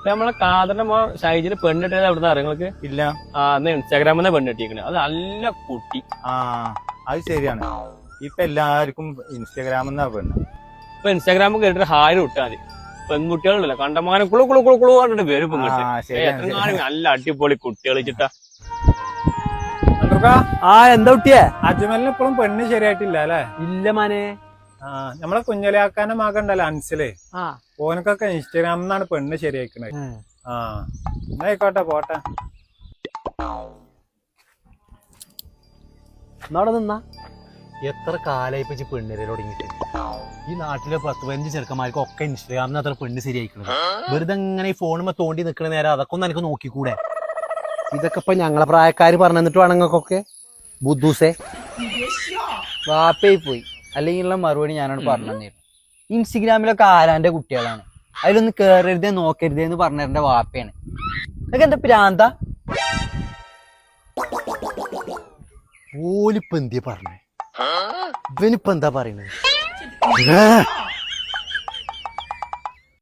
നമ്മളെ കാതറിന്റെ ഷൈജിന് പെണ്ണിട്ടത് എവിടുന്ന അറിയാം നിങ്ങൾക്ക്? ഇല്ല. അന്ന് ഇൻസ്റ്റാഗ്രാമിൽ പെണ്ണിട്ടിരിക്കണേ. അത് നല്ല കുട്ടി. അത് ശരിയാണ്. ഇപ്പൊ എല്ലാവർക്കും ഇൻസ്റ്റാഗ്രാമെന്നാ പെണ്ണ്. ഇപ്പൊ ഇൻസ്റ്റാഗ്രാമിൽ കേട്ടിട്ട് ഹായ് വിട്ടാൽ മതി. പെൺകുട്ടികളുണ്ടല്ലോ കണ്ടമാനം കുളു കുളു കുളു കുളു പറഞ്ഞിട്ട് വരും പെൺകുട്ടി. എത്രങ്ങാനും നല്ല അടിപൊളി കുട്ടികൾ വെച്ചിട്ടാ. എന്താ കുട്ടിയെ? അജ്മലിന് ഇപ്പോഴും പെണ്ണ് ശരിയായിട്ടില്ല അല്ലെ? ഇല്ല മാനെ. നമ്മളെ കുഞ്ഞലിയാക്കാന്റെ മകണ്ടല്ലോ അൻസില്, ഓനക്കൊക്കെ ഇൻസ്റ്റാഗ്രാമിന്നാണ് പെണ്ണ് ശരിയാക്കണത്. എന്നായിക്കോട്ടെ, പോട്ടെ. എന്നോടെ നിന്നാ എത്ര കാലായി ഇപ്പൊ പെണ്ണിരൽ തുടങ്ങിയിട്ട്. ഈ നാട്ടിലെ 10-15 ചെറുക്കന്മാർക്ക് ഒക്കെ ഇൻസ്റ്റാഗ്രാമിന് അത്ര പെണ്ണ് ശരിയായിക്കണത്. വെറുതെ ഇങ്ങനെ ഈ ഫോണുമ്മ തോണ്ടി നിൽക്കണ നേരം അതൊക്കെ ഒന്ന് എനിക്ക് നോക്കിക്കൂടെ? ഇതൊക്കെ ഇപ്പൊ ഞങ്ങളെ പ്രായക്കാര് പറഞ്ഞു തന്നിട്ട് വേണമെങ്കിലൊക്കെ ബുദ്ധൂസേ വാപ്പയായി പോയി. അല്ലെങ്കിലുള്ള മറുപടി ഞാനോട് പറഞ്ഞു തന്നിരുന്നു. ഇൻസ്റ്റഗ്രാമിലൊക്കെ ആരാന്റെ കുട്ടികളാണ്, അതിലൊന്ന് കേറരുതേ നോക്കരുതേ എന്ന് പറഞ്ഞ വാപ്പയാണ്. അതൊക്കെ എന്താ പ്രാന്ത? ഓലിപ്പ എന്തിയാ പറഞ്ഞേ? ഇവനിപ്പ എന്താ പറയണത്?